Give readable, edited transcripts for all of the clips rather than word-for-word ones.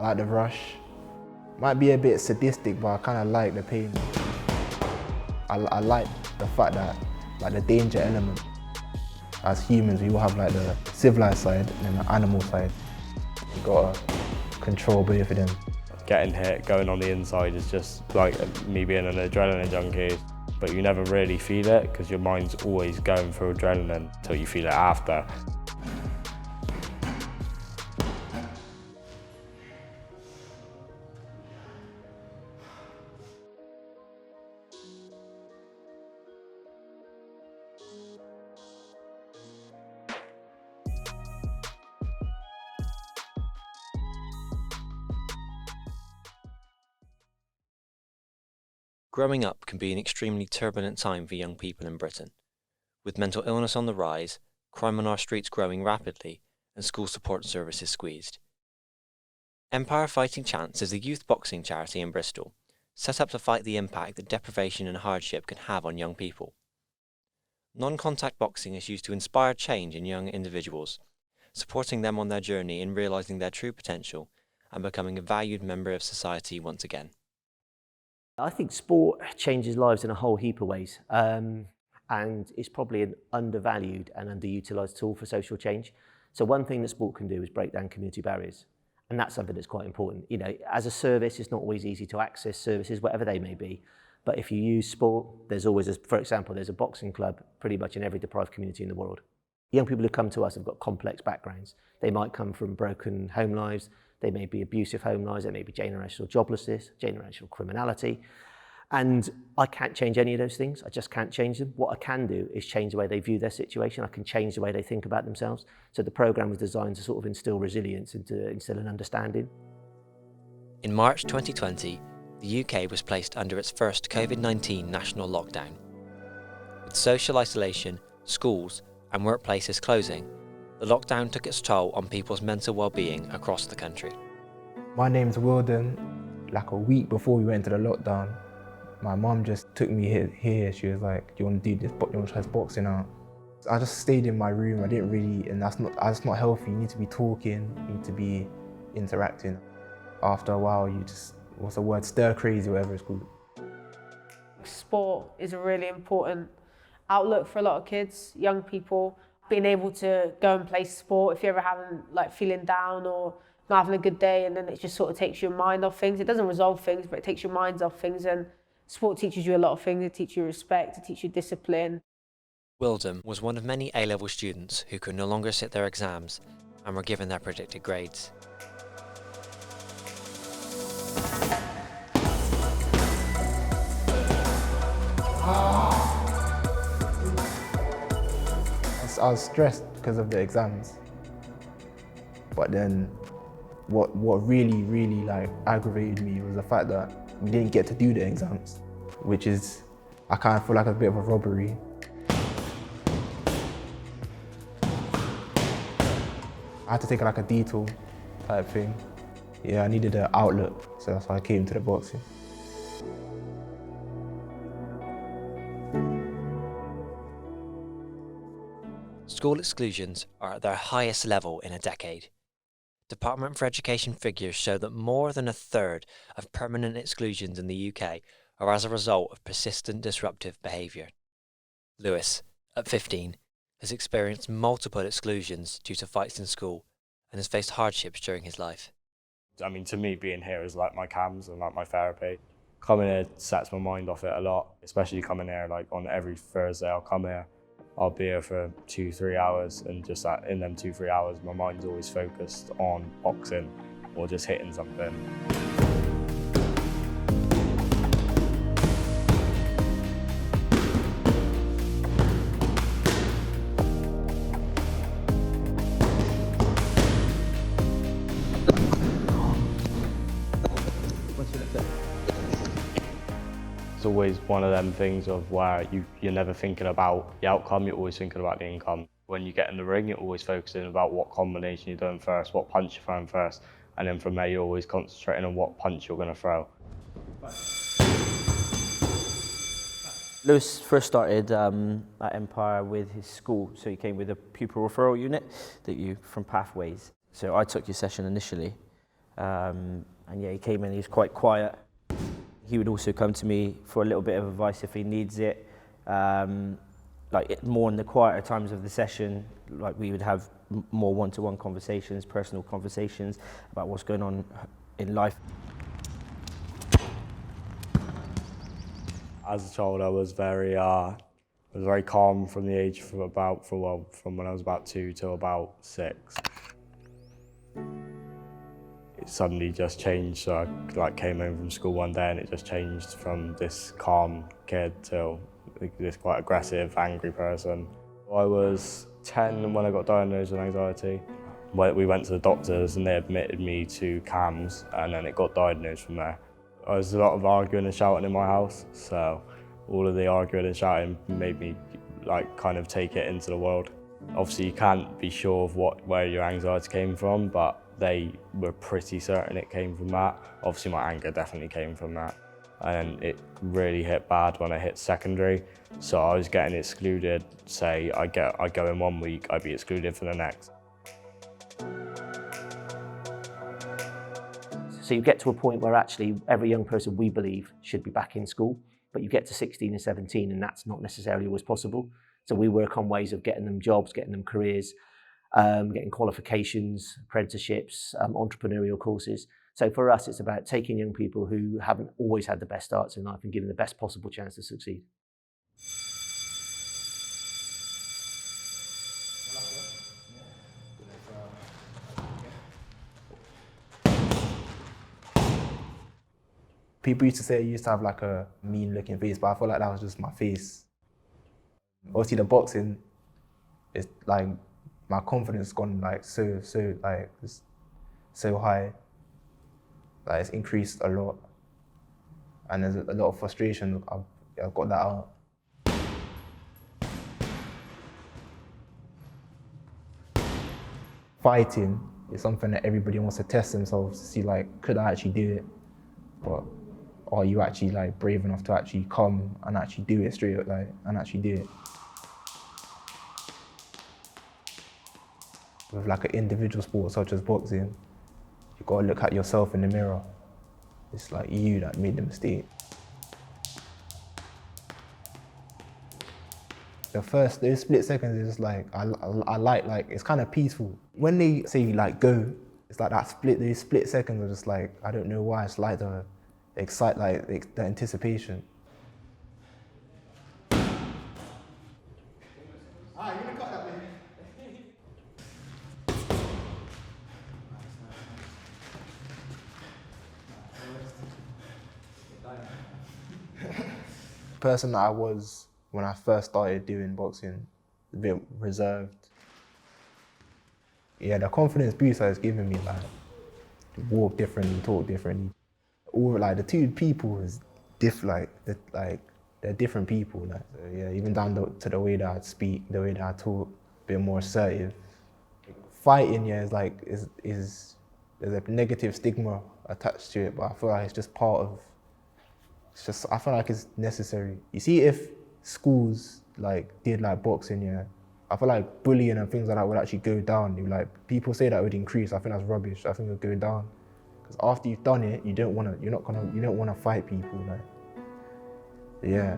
I like the rush. Might be a bit sadistic, but I kind of like the pain. I like the fact that, like, the danger element. As humans, we all have like the civilized side and then the animal side. You gotta control both of them. Getting hit, going on the inside is just like me being an adrenaline junkie, but you never really feel it because your mind's always going through adrenaline until you feel it after. Growing up can be an extremely turbulent time for young people in Britain. With mental illness on the rise, crime on our streets growing rapidly, and school support services squeezed. Empire Fighting Chance is a youth boxing charity in Bristol, set up to fight the impact that deprivation and hardship can have on young people. Non-contact boxing is used to inspire change in young individuals, supporting them on their journey in realising their true potential and becoming a valued member of society once again. I think sport changes lives in a whole heap of ways, and it's probably an undervalued and underutilised tool for social change. So one thing that sport can do is break down community barriers, and that's something that's quite important. You know, as a service, it's not always easy to access services, whatever they may be. But if you use sport, there's always, for example, there's a boxing club pretty much in every deprived community in the world. Young people who come to us have got complex backgrounds. They might come from broken home lives, they may be abusive home lives, they may be generational joblessness, generational criminality. And I can't change any of those things. I just can't change them. What I can do is change the way they view their situation. I can change the way they think about themselves. So the programme was designed to sort of instill resilience and to instill an understanding. In March 2020, the UK was placed under its first COVID-19 national lockdown. With social isolation, schools and workplaces closing, the lockdown took its toll on people's mental well-being across the country. My name's Wilden. Like a week before we went into the lockdown, my mum just took me here. She was like, "Do you want to do this? You want to try this boxing out?" I just stayed in my room. I didn't really, and that's not healthy. You need to be talking, you need to be interacting. After a while, you just, what's the word, stir crazy, whatever it's called. Sport is a really important outlook for a lot of kids, young people. Being able to go and play sport if you're ever having, like, feeling down or not having a good day, and then it just sort of takes your mind off things. It doesn't resolve things, but it takes your mind off things, and sport teaches you a lot of things. It teaches you respect, it teaches you discipline. Wildham was one of many A-level students who could no longer sit their exams and were given their predicted grades. I was stressed because of the exams, but then what really like aggravated me was the fact that we didn't get to do the exams, which is, I kind of feel like a bit of a robbery. I had to take like a detour type thing. Yeah, I needed an outlet, so that's why I came to the boxing. School exclusions are at their highest level in a decade. Department for Education figures show that more than a third of permanent exclusions in the UK are as a result of persistent disruptive behaviour. Lewis, at 15, has experienced multiple exclusions due to fights in school and has faced hardships during his life. I mean, to me, being here is like my cams and like my therapy. Coming here sets my mind off it a lot, especially coming here like on every Thursday. I'll come here, I'll be here for 2-3 hours, and just in them 2-3 hours, my mind's always focused on boxing or just hitting something. It's always one of them things of where you're never thinking about the outcome, you're always thinking about the income. When you get in the ring, you're always focusing about what combination you're doing first, what punch you're throwing first, and then from there you're always concentrating on what punch you're going to throw. Lewis first started at Empire with his school, so he came with a pupil referral unit from Pathways. So I took your session initially, And yeah, he came in, he was quite quiet. He would also come to me for a little bit of advice if he needs it. More in the quieter times of the session, like we would have more one-to-one conversations, personal conversations about what's going on in life. As a child, I was very calm from the age from when I was about 2 till about 6. It suddenly just changed. So I came home from school one day and it just changed from this calm kid till this quite aggressive, angry person. I was 10 when I got diagnosed with anxiety. We went to the doctors and they admitted me to CAMHS, and then it got diagnosed from there. There was a lot of arguing and shouting in my house, so all of the arguing and shouting made me kind of take it into the world. Obviously you can't be sure of where your anxiety came from, but they were pretty certain it came from that. Obviously my anger definitely came from that. And it really hit bad when I hit secondary. So I was getting excluded. Say I go in 1 week, I'd be excluded for the next. So you get to a point where actually every young person, we believe, should be back in school, but you get to 16 and 17 and that's not necessarily always possible. So we work on ways of getting them jobs, getting them careers, getting qualifications, apprenticeships, entrepreneurial courses. So for us, it's about taking young people who haven't always had the best starts in life and giving them the best possible chance to succeed. People used to say I used to have like a mean looking face, but I feel like that was just my face. Obviously the boxing, it's like my confidence gone like so high. Like it's increased a lot. And there's a lot of frustration. I've got that out. Fighting is something that everybody wants to test themselves to see, like, could I actually do it? But are you actually like brave enough to actually come and actually do it straight, and actually do it? With like an individual sport such as boxing, you gotta look at yourself in the mirror. It's like you that made the mistake. Those split seconds is just like, I like, it's kind of peaceful. When they say like go, it's like those split seconds are just like, I don't know why, it's like the anticipation. The person that I was when I first started doing boxing, a bit reserved. Yeah, the confidence boost that it's given me, like, to walk differently, talk differently. All like the two people is they're different people. Like, so yeah, even down to the way that I speak, the way that I talk, a bit more assertive. Fighting, yeah, is there's a negative stigma attached to it, but I feel like it's just part of. I feel like it's necessary. You see, if schools did boxing, yeah, I feel like bullying and things like that would actually go down. People say that would increase. I think that's rubbish. I think it would go down. Because after you've done it, you don't want to fight people. Yeah.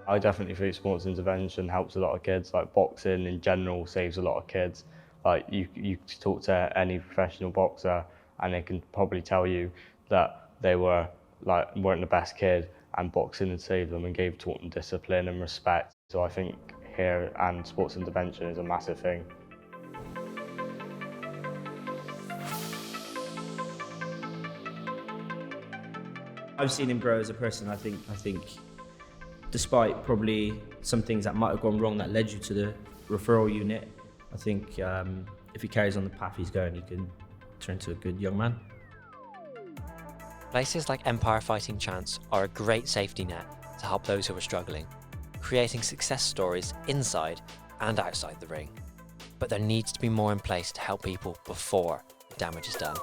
I definitely think sports intervention helps a lot of kids. Like boxing in general saves a lot of kids. Like you talk to any professional boxer and they can probably tell you that they weren't the best kid, and boxing had saved them and taught them discipline and respect. So I think here and sports intervention is a massive thing. I've seen him grow as a person. I think despite probably some things that might have gone wrong that led you to the referral unit, I think if he carries on the path he's going, he can turn into a good young man. Places like Empire Fighting Chance are a great safety net to help those who are struggling, creating success stories inside and outside the ring. But there needs to be more in place to help people before the damage is done.